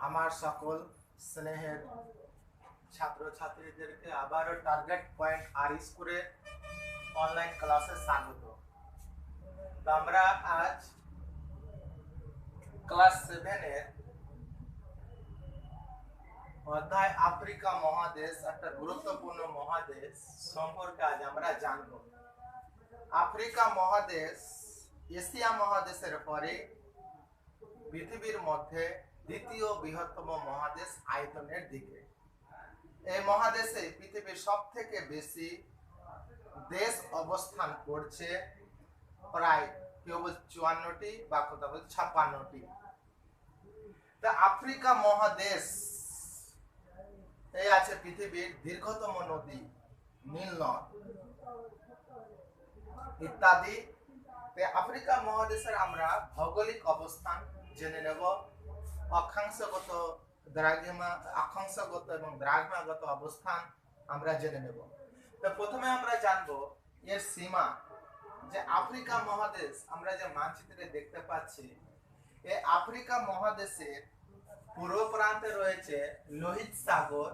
আমার সকল স্নেহের ছাত্রছাত্রীদেরকে আবারও টার্গেট পয়েন্ট আর স্কুলে অনলাইন ক্লাসে স্বাগত। তো আমরা আজ ক্লাস 7 এর অধ্যায় আফ্রিকা মহাদেশ, একটা গুরুত্বপূর্ণ মহাদেশ সম্পর্কে আজ আমরা জানব। আফ্রিকা মহাদেশ এশিয়া মহাদেশের পরে পৃথিবীর মধ্যে দ্বিতীয় বৃহত্তম মহাদেশ আয়তনের দিকে। এই মহাদেশে পৃথিবীর সবথেকে বেশি দেশ অবস্থান করছে, প্রায় কেউ বলছে 54টি বা কোথাও বলছে 56টি। তা আফ্রিকা মহাদেশ এই আছে পৃথিবীর দীর্ঘতম নদী, নীল নদ ইত্যাদি। আফ্রিকা মহাদেশের আমরা ভৌগোলিক অবস্থান জেনে নেব, অক্ষাংশগত অক্ষাংশগত এবং দ্রাঘিমাগত অবস্থান আমরা জেনে নেব। তো প্রথমে আমরা জানবো এর সীমা। যে আফ্রিকা মহাদেশ আমরা যে মানচিত্রে দেখতে পাচ্ছি, এই আফ্রিকা মহাদেশের পূর্ব প্রান্তে রয়েছে লোহিত সাগর,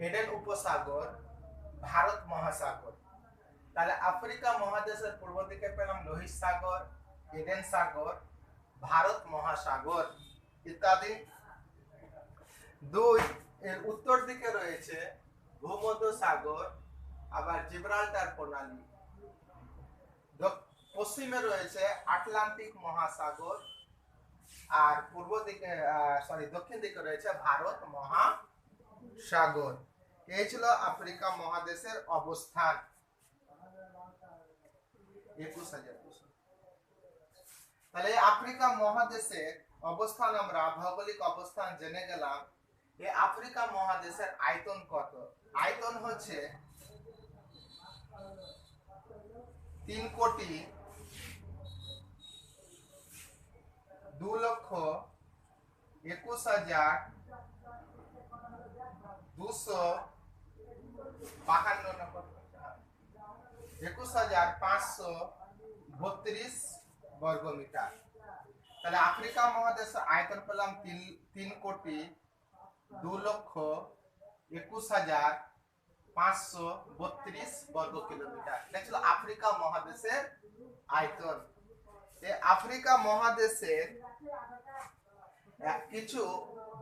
এডেন উপসাগর, ভারত মহাসাগর। তাহলে আফ্রিকা মহাদেশের পূর্ব দিকে পেলাম লোহিত সাগর, এডেন সাগর, ভারত মহাসাগর ইত্যাদি। দুই, এর উত্তর দিকে রয়েছে ভূমধ্য সাগর, আবার জিব্রাল্টার প্রণালী। পশ্চিমে রয়েছে আটলান্টিক মহাসাগর, আর পূর্ব দিকে দক্ষিণ দিকে রয়েছে ভারত মহাসাগর। এই ছিল আফ্রিকা মহাদেশের অবস্থান। 21,000। তাহলে আফ্রিকা মহাদেশের অবস্থান আমরা ভৌগোলিক অবস্থান জেনে গেলাম। এই আফ্রিকা মহাদেশের আয়তন কত? আয়তন হচ্ছে 3,21,532 বর্গমিটার। তাহলে আফ্রিকা মহাদেশের আয়তন পেলাম 3,21,532 বর্গ কিলোমিটার। এটা ছিল আফ্রিকা মহাদেশের আয়তন। এই আফ্রিকা মহাদেশের কিছু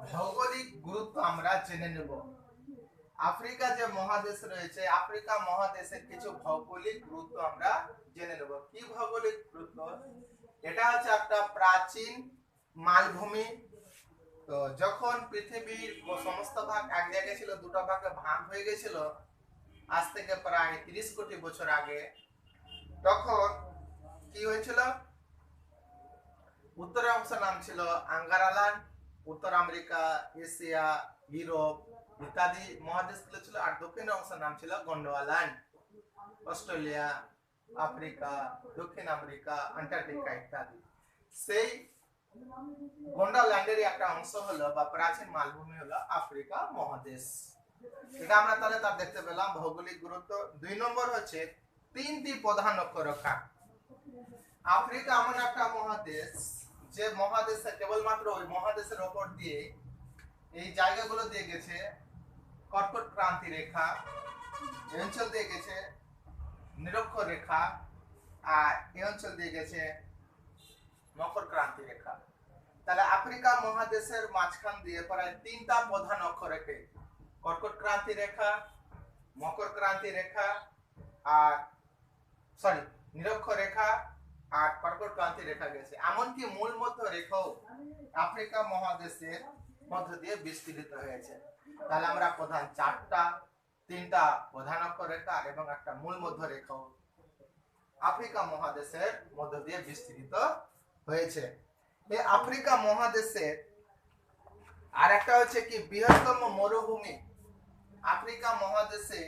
ভৌগোলিক গুরুত্ব আমরা জেনে নেব। আফ্রিকা যে মহাদেশ রয়েছে, আফ্রিকা মহাদেশের কিছু ভৌগোলিক গুরুত্ব আমরা জেনে নেব। কি ভৌগোলিক গুরুত্ব? এটা হচ্ছে একটা প্রাচীন মালভূমি। তো যখন পৃথিবীর সমস্ত ভাগ এক জায়গায় ছিল, দুটো ভাগে ভাগ হয়ে গেছিল আজ থেকে প্রায় 30 কোটি বছর আগে, তখন কি হয়েছিল? উত্তরের অংশের নাম ছিল আঙ্গারাল্যান্ড, উত্তর আমেরিকা, এশিয়া, ইউরোপ ইত্যাদি মহাদেশগুলো ছিল, আর দক্ষিণের অংশের নাম ছিল গন্ডোয়াল্যান্ড, অস্ট্রেলিয়া, আফ্রিকা, দক্ষিণ আমেরিকা, আন্টার্কটিকা ইত্যাদি। সেই গন্ডোয়াল্যান্ডের একটা অংশ হলো বা প্রাচীন মালভূমি হলো আফ্রিকা মহাদেশ। এটা আমরা তাহলে তার দেখতে পেলাম ভৌগোলিক গুরুত্ব। 2 নম্বর হচ্ছে 3টি প্রধান অক্ষরেখা। আফ্রিকা এমন একটা মহাদেশ যে মহাদেশে কেবলমাত্র ওই মহাদেশের উপর দিয়ে এই জায়গাগুলো দিয়ে গেছে কর্কট ক্রান্তি রেখা, এই অঞ্চল দিয়ে গেছে নিরক্ষর রেখা, আর এই অঞ্চল দিয়ে গেছে মকর ক্রান্তি রেখা। তাহলে আফ্রিকা মহাদেশের মাঝখান দিয়ে প্রায় 3টা প্রধান অক্ষরেখা, কর্কট ক্রান্তি রেখা, মকর ক্রান্তি রেখা, আর নিরক্ষর রেখা আর কর্কট ক্রান্তি রেখা গেছে। এমনকি মূল মধ্য রেখাও আফ্রিকা মহাদেশের মধ্য দিয়ে বিস্তৃত হয়েছে। তাহলে আমরা প্রধান 3টা প্রধান অক্ষরেখা এবং একটা মূল মধ্য রেখাও আফ্রিকা মহাদেশের মধ্য দিয়ে বিস্তৃত হয়েছে। এই আফ্রিকা মহাদেশের আর একটা হচ্ছে কি বৃহত্তম মরুভূমি। আফ্রিকা মহাদেশে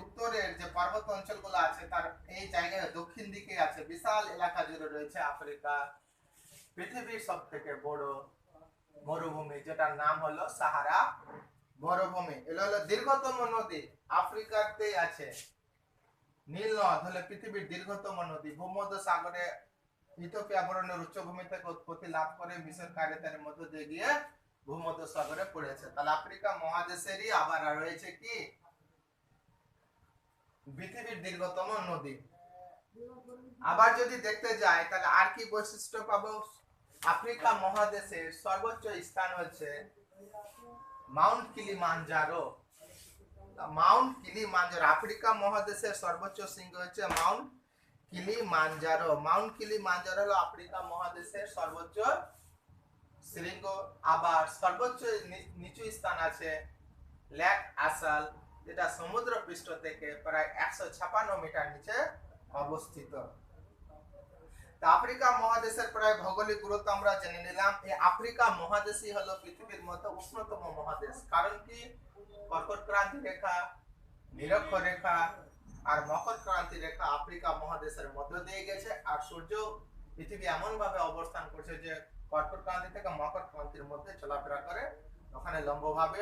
উত্তরের যে পর্বত অঞ্চলগুলো আছে তার এই জায়গায় দক্ষিণ দিকে আছে, বিশাল এলাকা জুড়ে রয়েছে আফ্রিকা পৃথিবীর সবথেকে বড় মরুভূমি, যেটার নাম হলো সাহারা মরুভূমি। এটা হলো দীর্ঘতম নদী, আফ্রিকাতেই আছে। নীল নদ হলো পৃথিবীর দীর্ঘতম নদী, ভূমধ্য সাগরে ইথিওপিয়া বরণের উচ্চভূমি থেকে উৎপত্তি লাভ করে মিশর কায়রোর মধ্য দিয়ে গিয়ে ভূমধ্য সাগরে পড়েছে। তাহলে আফ্রিকা মহাদেশেরই আবার রয়েছে কি পৃথিবীর দীর্ঘতম নদী। আবার যদি দেখতে যাই তাহলে আর কি বৈশিষ্ট্য পাবো, আফ্রিকা মহাদেশের সর্বোচ্চ স্থান হচ্ছে Mount Kilimanjaro. Mount Kilimanjaro Africa মহাদেশের সর্বোচ্চ শৃঙ্গ হচ্ছে মাউন্ট কিলিমানজারো। মাউন্ট কিলিমানজারো হলো আফ্রিকা মহাদেশের সর্বোচ্চ শৃঙ্গ। আবার সর্বোচ্চ নিচু স্থান আছে লেক আসাল, যেটা সমুদ্র পৃষ্ঠ থেকে প্রায় 156 মিটার নিচে অবস্থিত। আফ্রিকা মহাদেশের প্রায় ভৌগোলিক গুরুত্ব আমরা জেনে নিলাম। এই আফ্রিকা মহাদেশই হলো পৃথিবীর মধ্যে উষ্ণতম মহাদেশ। কারণ কি, কর্কট ক্রান্তি রেখা, নিরক্ষ রেখা আর মকর ক্রান্তি রেখা আফ্রিকা মহাদেশের মধ্য দিয়ে গেছে। আর সূর্য পৃথিবী এমন ভাবে অবস্থান করছে যে কর্কট ক্রান্তি থেকে মকর ক্রান্তির মধ্যে চলাফেরা করে, ওখানে লম্বভাবে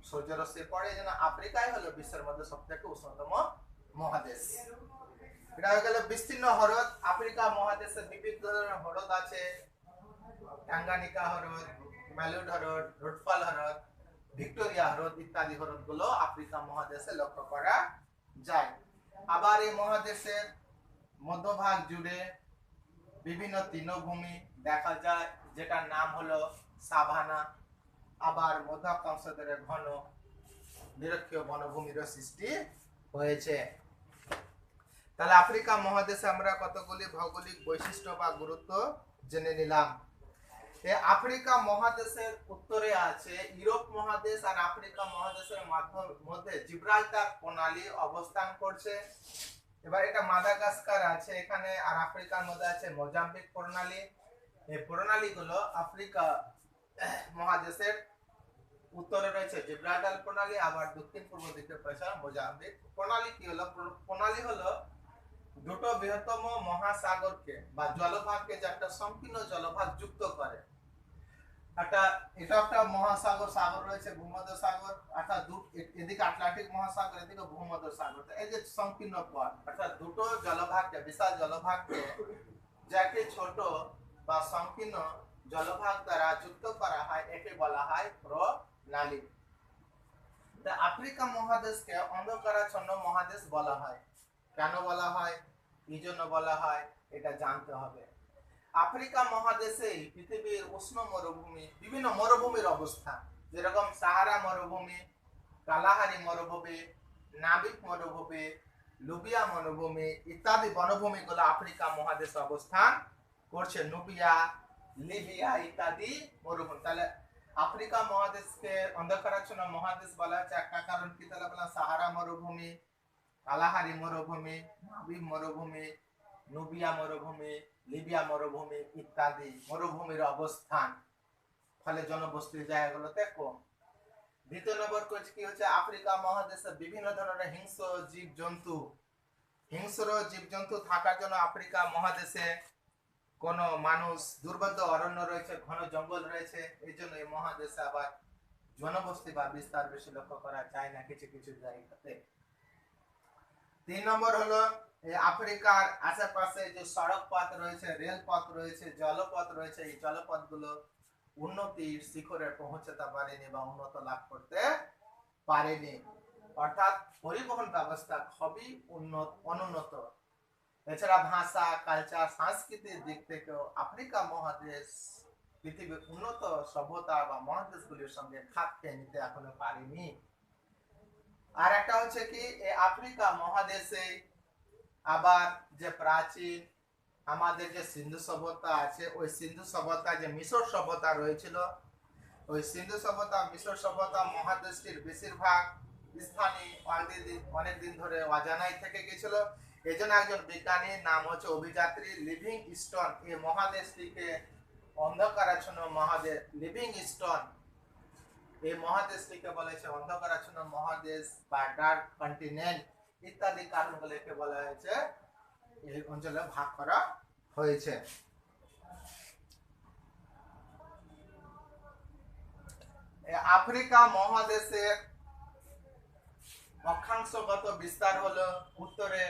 সূর্যরশ্মি পড়ে। যেন আফ্রিকাই হলো বিশ্বের মধ্যে সবথেকে উষ্ণতম মহাদেশ। এটা হয়ে গেল বিস্তীর্ণ হ্রদ। আফ্রিকা মহাদেশে বিভিন্ন ধরনের হ্রদ আছে, টাঙ্গানিকা হ্রদ, ম্যালুড হ্রদ, রুটফাল হ্রদ, ভিক্টোরিয়া হ্রদ ইত্যাদি হ্রদগুলো আফ্রিকা মহাদেশে লক্ষ্য করা যায়। আবার এই মহাদেশের মধ্যভাগ জুড়ে বিভিন্ন তৃণভূমি দেখা যায়, যেটার নাম হলো সাভানা। আবার মধ্যাংশ ধরে ঘন নিরক্ষীয় বনভূমির সৃষ্টি হয়েছে। তাহলে আফ্রিকা মহাদেশে আমরা কতগুলি ভৌগোলিক বৈশিষ্ট্য বা গুরুত্ব জেনে নিলাম। এই আফ্রিকা মহাদেশের উত্তরে আছে ইউরোপ মহাদেশ, আর আফ্রিকা মহাদেশের মধ্যে জিব্রাল্টার প্রণালী অবস্থান করছে। এবার এটা মাদাগাস্কার আছে এখানে, আর আফ্রিকার মধ্যে আছে মোজাম্বিক প্রণালী। এই প্রণালীগুলো আফ্রিকা মহাদেশের উত্তরে রয়েছে জিব্রাল্টার প্রণালী, আবার দক্ষিণ পূর্ব দিকে রয়েছে মোজাম্বিক প্রণালী। কি হলো, প্রণালী হলো দুটো বৃহত্তম মহাসাগরকে বা জলভাগকে, যে একটা সংকীর্ণ জলভাগ যুক্ত করে। এটা একটা মহাসাগর সাগর রয়েছে ভূমধ্য সাগর, অর্থাৎ এদিকে আটলান্টিক মহাসাগর, এদিকে ভূমধ্য সাগর। এই যে সংকীর্ণ পথ, অর্থাৎ দুটো জলভাগকে, বিশাল জলভাগকে যাকে ছোট বা সংকীর্ণ জলভাগ দ্বারা যুক্ত করা হয়, একে বলা হয় প্রণালী। আফ্রিকা মহাদেশকে অন্ধকারাচ্ছন্ন মহাদেশ বলা হয়। কেন বলা হয়, এই জন্য বলা হয়, এটা জানতে হবে। আফ্রিকা মহাদেশে পৃথিবীর উষ্ণ মরুভূমি, বিভিন্ন মরুভূমির অবস্থান, যেরকম সাহারা মরুভূমি, কালাহারি মরুভূমি, নাবিক মরুভূমি, লুবিয়া মরুভূমি ইত্যাদি বনভূমিগুলো আফ্রিকা মহাদেশে অবস্থান করছে। নুবিয়া, লিবিয়া ইত্যাদি মরুভূমি। তাহলে আফ্রিকা মহাদেশকে অন্ধকারাচ্ছন্ন মহাদেশ বলা হচ্ছে একটা কারণ কি, তাহলে বললাম সাহারা মরুভূমি, কালাহারি মরুভূমি, নাবিক মরুভূমি, নুবিয়া মরুভূমি, লিবিয়া মরুভূমি ইত্যাদি মরুভূমির অবস্থান, ফলে জনবসতির জায়গাগুলোতে কম। দ্বিতীয় নম্বর কি হচ্ছে, আফ্রিকা মহাদেশে বিভিন্ন ধরনের হিংস্র জীবজন্তু থাকার জন্য আফ্রিকা মহাদেশে কোন মানুষ, দুর্ভেদ্য অরণ্য রয়েছে, ঘন জঙ্গল রয়েছে। এই জন্য এই মহাদেশে আবার জনবসতি বা বিস্তার বেশি লক্ষ্য করা যায় না কিছু কিছু জায়গাতে। 3 নম্বর হলো আফ্রিকার আশেপাশে যে সড়ক পথ রয়েছে, রেল পথ রয়েছে, জলপথ রয়েছে, এই জলপথগুলো উন্নতির শিখরে পৌঁছতে পারেনি বা উন্নত লাভ করতে পারেনি, অর্থাৎ পরিবহন ব্যবস্থা খুবই অনুন্নত। এছাড়া ভাষা, কালচার, সংস্কৃতির দিক থেকেও আফ্রিকা মহাদেশ পৃথিবীর উন্নত সভ্যতা বা মহাদেশগুলির সঙ্গে খাপ খেয়ে নিতে এখনো পারেনি। আর একটা হচ্ছে কি, এই আফ্রিকা মহাদেশে আবার যে প্রাচীন আমাদের যে সিন্ধু সভ্যতা আছে, ওই সিন্ধু সভ্যতা, যে মিশর সভ্যতা রয়েছিল, ওই সিন্ধু সভ্যতা, মিশর সভ্যতা মহাদেশটির বেশিরভাগ স্থানে অনেকদিন ধরে অজানাই থেকে গেছিল। এই জন্য একজন বিজ্ঞানীর নাম হচ্ছে অভিযাত্রী লিভিংস্টোন এই মহাদেশটিকে অন্ধকারাচ্ছন্ন মহাদেশ, লিভিংস্টোন এই মহাদেশটিকে বলেছে অন্ধকারাচ্ছন্ন মহাদেশ বা ডার্ক কন্টিনেন্ট ইত্যাদি কারণগুলোকে বলা হয়েছে এই অঞ্চলে ভাগ করা হয়েছে। আফ্রিকা মহাদেশের অক্ষাংশগত বিস্তার হলো উত্তরে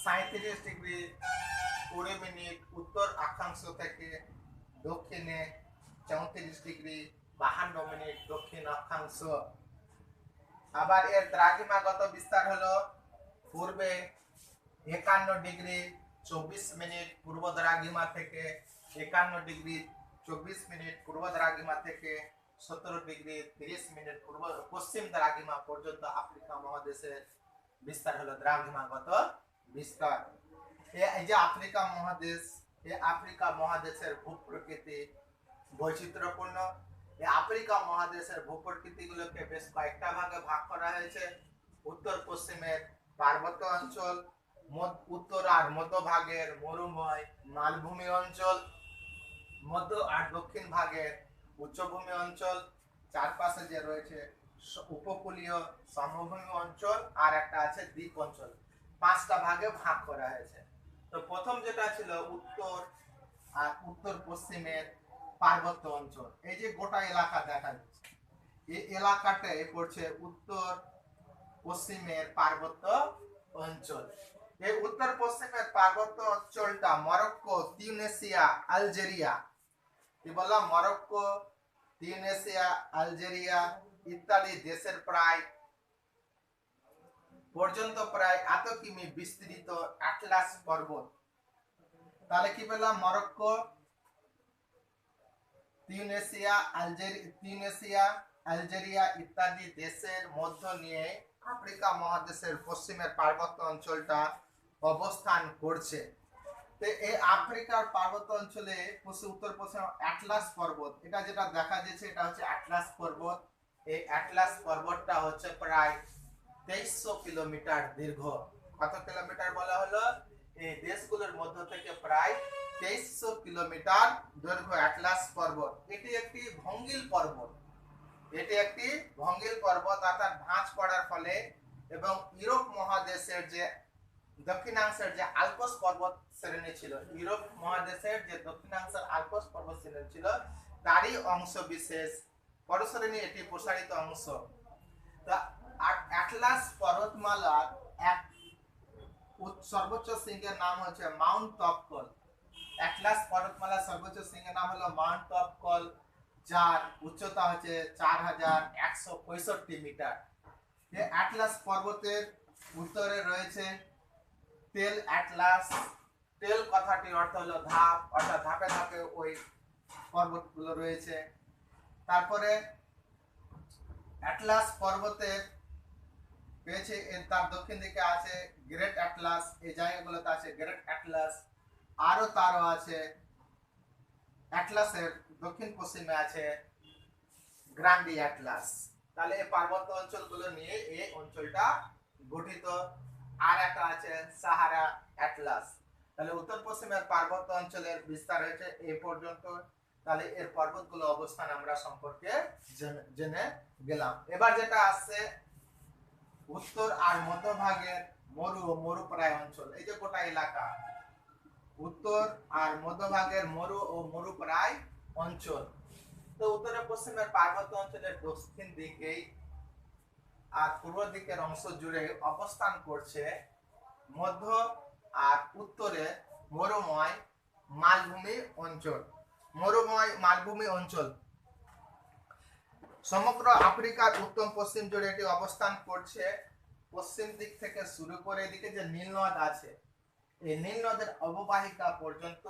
37 ডিগ্রি 20 মিনিট, উত্তর অক্ষাংশ থেকে দক্ষিণে 34 ডিগ্রি 52 মিনিট দক্ষিণ অক্ষাংশ। আবার এর দ্রাঘিমাগত বিস্তার হলো পূর্বে 51 ডিগ্রি 24 মিনিট পূর্ব দ্রাঘিমা থেকে 51 ডিগ্রি 24 মিনিট পূর্ব দ্রাঘিমা থেকে 17 ডিগ্রি 30 মিনিট পূর্ব পশ্চিম দ্রাঘিমা পর্যন্ত আফ্রিকা মহাদেশের বিস্তার হলো দ্রাঘিমাগত বিস্তার। এই যে আফ্রিকা মহাদেশ, এই আফ্রিকা মহাদেশের ভূপ্রকৃতি বৈচিত্র্যপূর্ণ। এই আফ্রিকা মহাদেশের ভূপ্রকৃতিগুলোকে বেশ কয়েকটা ভাগে ভাগ করা হয়েছে। উত্তর পশ্চিমের পার্বত্য অঞ্চল, উত্তর আর মধ্যভাগের মরুময় মালভূমি অঞ্চল, মধ্য আর দক্ষিণ ভাগের উচ্চভূমি অঞ্চল, চারপাশে যে রয়েছে উপকূলীয় সমভূমি অঞ্চল, আর একটা আছে দ্বীপ অঞ্চল। 5টা ভাগে ভাগ করা হয়েছে। তো প্রথম যেটা ছিল উত্তর আর উত্তর পশ্চিমের পার্বত্য অঞ্চল, এই যে গোটা এলাকা দেখা যাচ্ছে, এই এলাকাটাই পড়ছে উত্তর পশ্চিমের পার্বত্য অঞ্চল। এই উত্তর পশ্চিমের পার্বত্য অঞ্চলটা মরক্কো, তিউনিসিয়া, আলজেরিয়া, কি বললাম, মরক্কো, তিউনিসিয়া, আলজেরিয়া ইত্যাদি দেশের প্রায় পর্যন্ত প্রায় 8 কিমি বিস্তৃত অ্যাটলাস পর্বত। তাহলে কি পেলাম, মরক্কো, তিউনিসিয়া, আলজেরিয়া ইত্যাদি দেশের মধ্য নিয়ে আফ্রিকা মহাদেশের পশ্চিমের পার্বত্য অঞ্চলটা অবস্থান করছে। তো এই আফ্রিকার পার্বত্য অঞ্চলে উত্তর পশ্চিম অ্যাটলাস পর্বত, এটা যেটা দেখা যাচ্ছে এটা হচ্ছে অ্যাটলাস পর্বত। এই অ্যাটলাস পর্বতটা হচ্ছে প্রায় 2300 কিলোমিটার দীর্ঘ। কত কিলোমিটার বলা হলো? এই দেশগুলোর মধ্য থেকে প্রায় 2300 কিলোমিটার দৈর্ঘ্য অ্যাটলাস পর্বত। এটি একটি ভঙ্গিল পর্বত, এটি একটি ভঙ্গিল পর্বত, অর্থাৎ ভাঁজ পড়ার ফলে এবং ইউরোপ মহাদেশের যে দক্ষিণাংশের যে আল্পস পর্বত শ্রেণী ছিল, ইউরোপ মহাদেশের যে দক্ষিণাংশের আল্পস পর্বত শ্রেণী ছিল, তারই অংশ বিশেষ পরশ্রেণী এটি প্রসারিত অংশ। অ্যাটলাস পর্বতমালার এক সর্বোচ্চ শৃঙ্গের নাম হচ্ছে মাউন্ট তপকল। অ্যাটলাস পর্বতমালার সর্বোচ্চ শৃঙ্গের নাম হলো মাউন্ট তপকল, যার উচ্চতা হচ্ছে 4165 মিটার। এই অ্যাটলাস পর্বতের উত্তরে রয়েছে টেল অ্যাটলাস। টেল কথাটির অর্থ হলো ধাপ, অর্থাৎ ধাপে ধাপে ওই পর্বতগুলো রয়েছে। তারপরে অ্যাটলাস পর্বতের পেয়েছে তার দক্ষিণ দিকে আছে গ্রেট অ্যাটলাস, এই জায়গাগুলোতে আছে গ্রেট অ্যাটলাস। তারও আছে অ্যাটলাসের দক্ষিণ পশ্চিমে আছে গ্রান্ডি অ্যাটলাস। তাহলে এই পার্বত্য অঞ্চলগুলো নিয়ে এই অঞ্চলটা গঠিত। আর একটা আছে সাহারা অ্যাটলাস। তাহলে উত্তর পশ্চিমের পার্বত্য অঞ্চলের বিস্তার হয়েছে এই পর্যন্ত। তাহলে এর পর্বতগুলো অবস্থান আমরা সম্পর্কে জেনে গেলাম। এবার যেটা আসছে উত্তর আর মধ্যভাগের মরুপ্রায় অঞ্চল, এই যে গোটা এলাকা, উত্তর আর মধ্যভাগের মরু ও মরুপ্রায় অঞ্চল। তো উত্তরে পশ্চিমের পার্বত্য অঞ্চলের দক্ষিণ দিকেই আর পূর্ব দিকের অংশ জুড়ে অবস্থান করছে মধ্য আর উত্তরে মরুময় মালভূমি অঞ্চল। মরুময় মালভূমি অঞ্চল সমগ্র আফ্রিকার উত্তর পশ্চিম জুড়ে এটি অবস্থান করছে। পশ্চিম দিক থেকে শুরু করে এদিকে যে নীল নদ আছে, এই নীল নদের অববাহিকা পর্যন্ত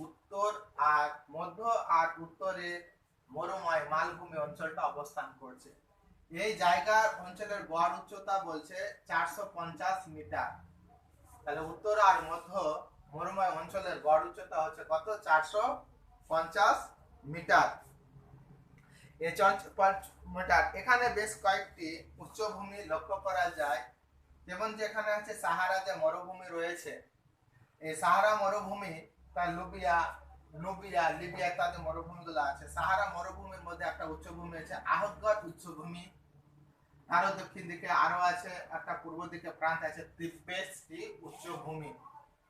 উত্তর আর মধ্য আর উত্তরে মরুময় মালভূমি অঞ্চলটা অবস্থান করছে। এই জায়গার অঞ্চলের গড় উচ্চতা বলছে 450 মিটার। তাহলে উত্তর আর মধ্য মরুময় অঞ্চলের গড় উচ্চতা হচ্ছে কত? 450 মিটার। এই মিটার। এখানে বেশ কয়েকটি উচ্চভূমি লক্ষ্য করা যায়, যেমন যেখানে আছে সাহারা যে মরুভূমি রয়েছে, এই সাহারা মরুভূমি তার লিবিয়া ইত্যাদি মরুভূমিগুলো আছে। সাহারা মরুভূমির মধ্যে একটা উচ্চভূমি আছে আহগর উচ্চভূমি। আরো দক্ষিণ দিকে আরো আছে একটা, পূর্ব দিকে প্রান্ত আছে তিব্বেতি উচ্চভূমি।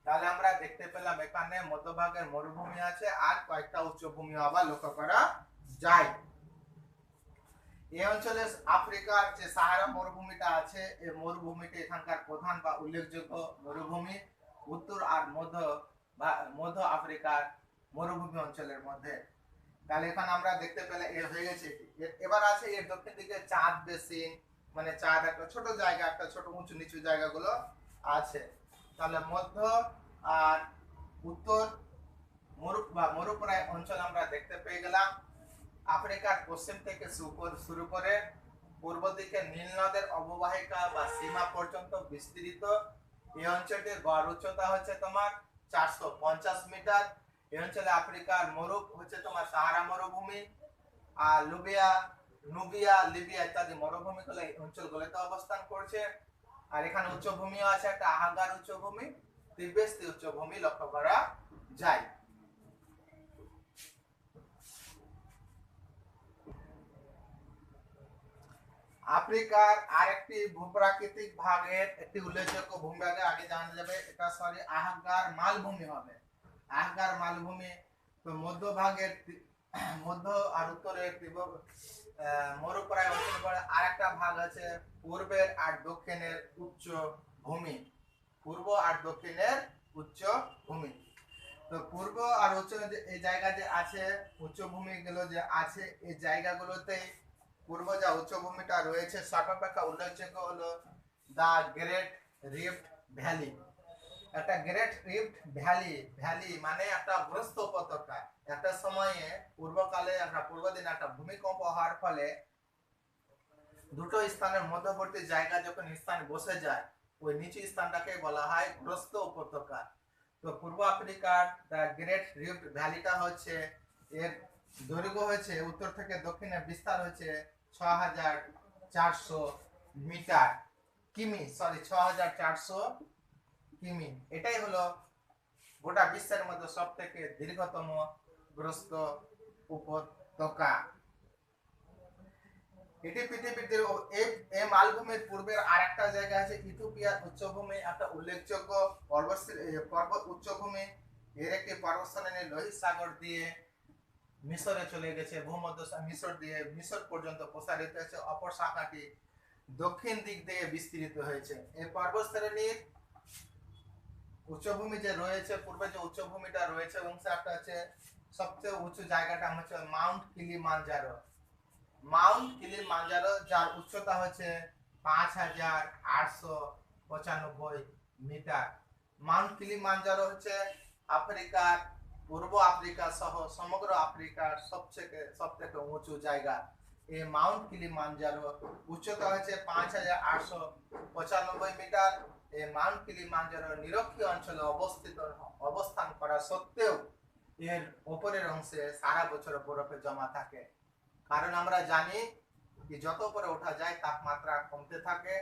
তাহলে আমরা দেখতে পেলাম এখানে মধ্যভাগের মরুভূমি আছে আর কয়েকটা উচ্চভূমি আবার লক্ষ্য করা যায়। এই অঞ্চলে আফ্রিকার যে সাহারা মরুভূমিটা আছে, এই মরুভূমিটি এখানকার প্রধান বা উল্লেখযোগ্য মরুভূমি। উত্তর আর মধ্য মধ্য আফ্রিকার মরুভূমি অঞ্চলের মধ্যে। তাহলে এখানে আমরা দেখতে পেলে এর হয়ে গেছে। এবার আছে এর দক্ষিণ দিকে চাঁদ বেসিন, মানে চাঁদ একটা ছোট জায়গা, একটা ছোট উঁচু নিচু জায়গাগুলো আছে। তাহলে মধ্য আর উত্তর মরুপ্রায় অঞ্চল আমরা দেখতে পেয়ে গেলাম। আফ্রিকার পশ্চিম থেকে শুরু করে পূর্ব দিকে নীল নদের অববাহিকা বা সীমা পর্যন্ত বিস্তৃত। এই অঞ্চলটির গড় উচ্চতা হচ্ছে তোমার 450 মিটার। এই অঞ্চলে আফ্রিকার হচ্ছে তোমার সাহারা মরুভূমি আর নুবিয়া, লিবিয়া ইত্যাদি মরুভূমিগুলো এই অঞ্চলগুলোতে অবস্থান করছে। আর এখানে উচ্চভূমিও আছে, একটা আহাগার উচ্চভূমি, তিব্বেতি উচ্চভূমি লক্ষ্য করা যায়। আফ্রিকার আরেকটি ভূপ্রাকৃতিক ভাগের একটি উল্লেখযোগ্য ভূমিভাগে আগে জানা যাবে, এটা আহাগার মালভূমি হবে। আহাগার মালভূমি তো মধ্যভাগের মধ্য আর উত্তরের মরুপ্রায় অঞ্চল পড়ে। আরেকটা ভাগ আছে পূর্বের আর দক্ষিণের উচ্চ ভূমি, পূর্ব আর দক্ষিণের উচ্চ ভূমি। তো পূর্ব আর উচ্চ এই জায়গা যে আছে, উচ্চভূমি গুলো যে আছে, এই জায়গাগুলোতে পূর্ব যা উচ্চভূমিটা রয়েছে সর্বাপেক্ষা উল্লেখযোগ্য হলো দা গ্রেট রিফট ভ্যালি। একটা গ্রেট রিফট ভ্যালি মানে একটা গ্রস্ত উপত্যকা। একটা সময়ে পূর্বকালে পূর্ব দিনে একটা ভূমিকম্প হওয়ার ফলে দুটো স্থানের মধ্যবর্তী জায়গা যখন স্থান বসে যায়, ওই নিচু স্থানটাকে বলা হয় গ্রস্ত উপত্যকা। তো পূর্ব আফ্রিকার দ্য গ্রেট রিফট ভ্যালিটা হচ্ছে, এর দৈর্ঘ্য হচ্ছে উত্তর থেকে দক্ষিণে বিস্তার হচ্ছে 6400 মিটার কিমি, 6400 কিমি। এটাই হলো গোটা বিশ্বের মধ্যে সব থেকে দীর্ঘতম গ্রস্ত উপত্যকা। এটি পৃথিবীতে এই মালভূমির পূর্বের আরেকটা জায়গা আছে ইথিওপিয়ার উচ্চভূমি, একটা উল্লেখযোগ্য পর্বত উচ্চভূমি। এর একটি পর্বতশ্রেণী লোহিত সাগর দিয়ে মিশরে চলে গেছে, ভূমধ্য মিশর দিয়ে মিশর পর্যন্ত প্রসারিত হয়েছে। অপর শাখাটি দক্ষিণ দিক দিয়ে বিস্তৃত হয়েছে। এই পর্বতশ্রেণীর উচ্চভূমি যে রয়েছে, পূর্বে যে উচ্চভূমিটা রয়েছে এবং একটা হচ্ছে সবচেয়ে উঁচু জায়গাটা হচ্ছে মাউন্ট কিলিমানজারো। মাউন্ট কিলিমানজারো যার উচ্চতা হচ্ছে 5895 মিটার। মাউন্ট কিলিমানজারো হচ্ছে আফ্রিকার পূর্ব আফ্রিকা সহ সমগ্র আফ্রিকার সবথেকে উঁচু জায়গা। এই মাউন্ট কিলিমানজারো উচ্চতা হচ্ছে 5895 মিটার। এই মাউন্ট কিলিমানজারো নিরক্ষীয় অঞ্চলে অবস্থান করা সত্ত্বেও এর উপরের অংশে সারা বছর বরফে জমা থাকে। কারণ আমরা জানি যে যত উপরে ওঠা যায় তাপমাত্রা কমতে থাকে,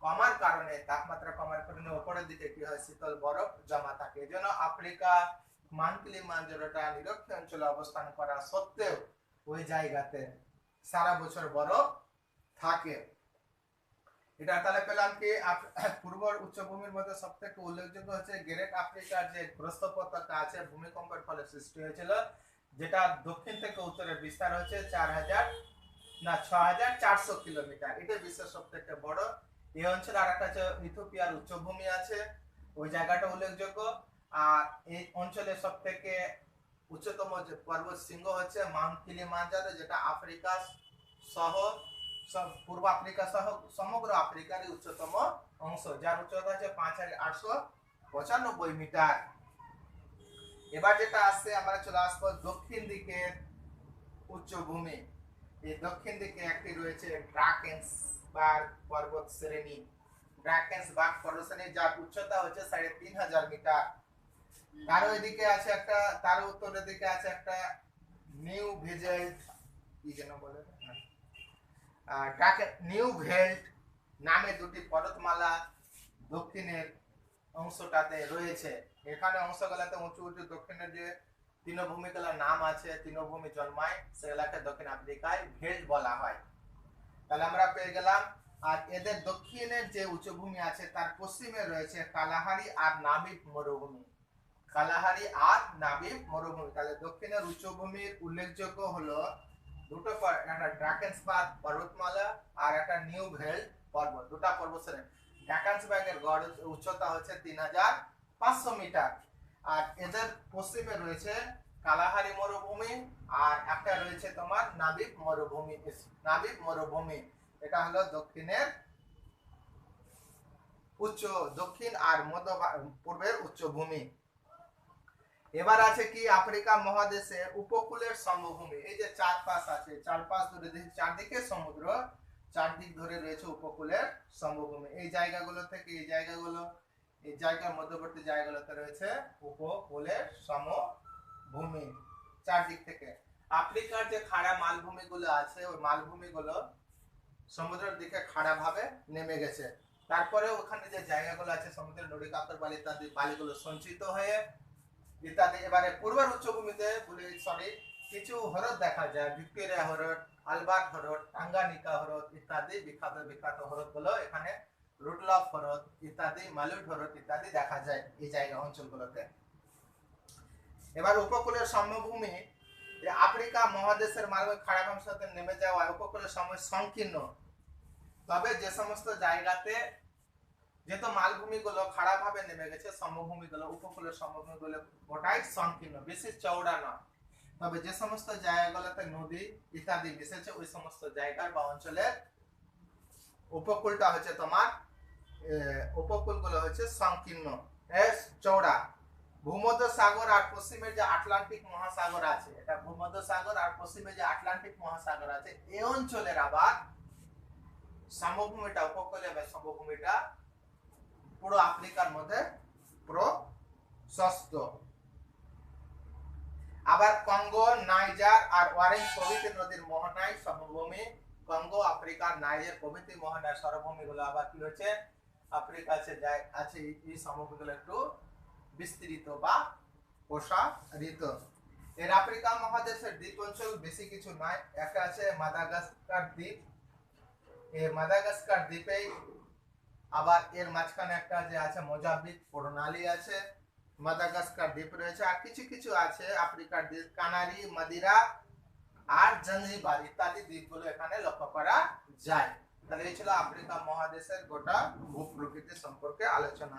কমার কারণে তাপমাত্রা কমার কারণে উপরের দিকে কি হয়, শীতল বরফ জমা থাকে। এজন্য আফ্রিকা মাউন্ট কিলিমানজারোটা নিরক্ষীয় অঞ্চলে অবস্থান করা সত্ত্বেও ওই জায়গাতে সারা বছর বরফ থাকে। এটা তাহলে পেলাম কি পূর্ব উচ্চভূমির মধ্যে সবথেকে উল্লেখযোগ্য হচ্ছে গ্রেট আফ্রিকার যে গ্রস্ত উপত্যকা আছে, ভূমিকম্পের ফলে সৃষ্টি হয়েছিল, যেটা দক্ষিণ থেকে উত্তরে বিস্তার হচ্ছে 6400 কিলোমিটার। এটা বিশ্বের সবথেকে বড়। এই অঞ্চলে আরেকটা হচ্ছে ইথিওপিয়ার উচ্চভূমি আছে, ওই জায়গাটা উল্লেখযোগ্য। আর এই অঞ্চলে সবথেকে উচ্চতম যে পর্বত শৃঙ্গ হচ্ছে মাউন্ট কিলিমানজারো, যেটা আফ্রিকা সহ পূর্ব আফ্রিকা সহ সমগ্র আফ্রিকার উচ্চতম অংশ, যার উচ্চতা হচ্ছে 5895 মিটার। এবার যেটা আসছে আমরা চলে আসবো দক্ষিণ দিকের উচ্চভূমি। এই দক্ষিণ দিকে একটি রয়েছে ড্রাকেন্সবার্গ পর্বত শ্রেণী। ড্রাকেন্সবার্গ পর্বত শ্রেণী যার উচ্চতা হচ্ছে 3500 মিটার। তার ওইদিকে আছে একটা, তার উত্তরের দিকে আছে একটা নিউ ভেজেল্ট, কি যেন বলে, নিউ ভেল্ট নামে দুটি পর্বতমালা দক্ষিণের অংশটাতে রয়েছে। এখানে অংশগুলোতে উঁচু উঁচু দক্ষিণের যে তৃণভূমিগুলোর নাম আছে, তৃণভূমি জন্মায়, সেগুলাকে দক্ষিণ আফ্রিকায় ভেল্ট বলা হয়। তাহলে আমরা পেয়ে গেলাম। আর এদের দক্ষিণের যে উচ্চভূমি আছে তার পশ্চিমে রয়েছে কালাহারি আর নাবিব মরুভূমি। কালাহারি আর নাবিব মরুভূমি। তাহলে দক্ষিণের উচ্চভূমির উল্লেখযোগ্য হলো দুটো, একটা ড্রাকেন্সবার্গ পর্বতমালা আর একটা নিউ ভেল্ট পর্বত, দুটা পর্বত শ্রেণী। ড্রাকেন্সবার্গের গড় উচ্চতা হচ্ছে 3500 মিটার। আর এদের পশ্চিমে রয়েছে কালাহারি মরুভূমি, আর একটা রয়েছে তোমার নাবিব মরুভূমি। এটা হলো দক্ষিণ আর মধ্য পূর্বের উচ্চভূমি। এবার আছে কি আফ্রিকা মহাদেশের উপকূলের সমভূমি। এই যে চারপাশ আছে, চারপাশ ধরে চারদিকে সমুদ্র, চারদিক ধরে রয়েছে উপকূলের সমভূমি। এই জায়গাগুলো থেকে এই জায়গার মধ্যবর্তী জায়গাগুলোতে রয়েছে উপকূলের সমভূমি চারদিক থেকে। আফ্রিকার যে খাড়া মালভূমিগুলো আছে, ওই মালভূমিগুলো সমুদ্রের দিকে খাড়া ভাবে নেমে গেছে। তারপরে ওখানে যে জায়গাগুলো আছে সমুদ্রের নুড়ি কাকর বালি ইত্যাদি বালিগুলো সঞ্চিত হয়ে ইত্যাদি। এবারে পূর্বের উচ্চভূমিতে কিছু হ্রদ দেখা যায়, ভিক্টোরিয়া হ্রদ, আলবার্ট হ্রদ, টাঙ্গানিকা হ্রদ ইত্যাদি বিখ্যাত বিখ্যাত হ্রদগুলো এখানে, রুডলফ হ্রদ ইত্যাদি, মালুট হ্রদ ইত্যাদি দেখা যায় এই জায়গা অঞ্চলগুলোতে। এবার উপকূলের সমভূমি, আফ্রিকা মহাদেশের মালভূমি খাড়াভূমির সাথে নেমে যাওয়া উপকূলের সময় সংকীর্ণ। তবে যে সমস্ত জায়গাতে যেহেতু মালভূমিগুলো খাড়া ভাবে নেমে গেছে, সমভূমিগুলো উপকূলের সমভূমিগুলো গোটাই সংকীর্ণ, বেশি চওড়া নয়। তবে যে সমস্ত জায়গাগুলোতে নদী ইত্যাদি মিশেছে ওই সমস্ত জায়গার বা অঞ্চলের উপকূলটা হচ্ছে তোমার উপকূলগুলো হচ্ছে সংকীর্ণ, চওড়া। ভূমধ্য সাগর আর পশ্চিমের যে আটলান্টিক মহাসাগর আছে, এটা ভূমধ্য সাগর আর পশ্চিমে যে আটলান্টিক মহাসাগর আছে, এই অঞ্চলের আবার সমভূমিটা, উপকূলীয় বা সমভূমিটা পুরো আফ্রিকার মধ্যে প্রশস্ত। আবার কঙ্গো, নাইজার আর অরেঞ্জ প্রভৃতি নদীর মোহনায় সমভূমি, কঙ্গো, আফ্রিকার নাইজার প্রভৃতি মোহনায় সমভূমিগুলো আবার কি হচ্ছে আফ্রিকা আছে এই সমভূমিগুলো একটু বিস্তৃত বা প্রসারিত। এর আফ্রিকা মহাদেশের দ্বীপ অঞ্চল বেশি কিছু নয়। একটা আছে মাদাগাস্কার দ্বীপ, এই মাদাগাস্কার দ্বীপেই আবার এর মাঝখানে একটা যে আছে মোজাম্বিক প্রণালী আছে, মাদাগাস্কার দ্বীপ রয়েছে, আর কিছু কিছু আছে আফ্রিকার দ্বীপ, কানারি, মাদিরা আর জাঞ্জিবার ইত্যাদি দ্বীপগুলো এখানে লক্ষ্য করা যায়। তাহলে এই ছিল আফ্রিকা মহাদেশের গোটা ভূপ্রকৃতি সম্পর্কে আলোচনা।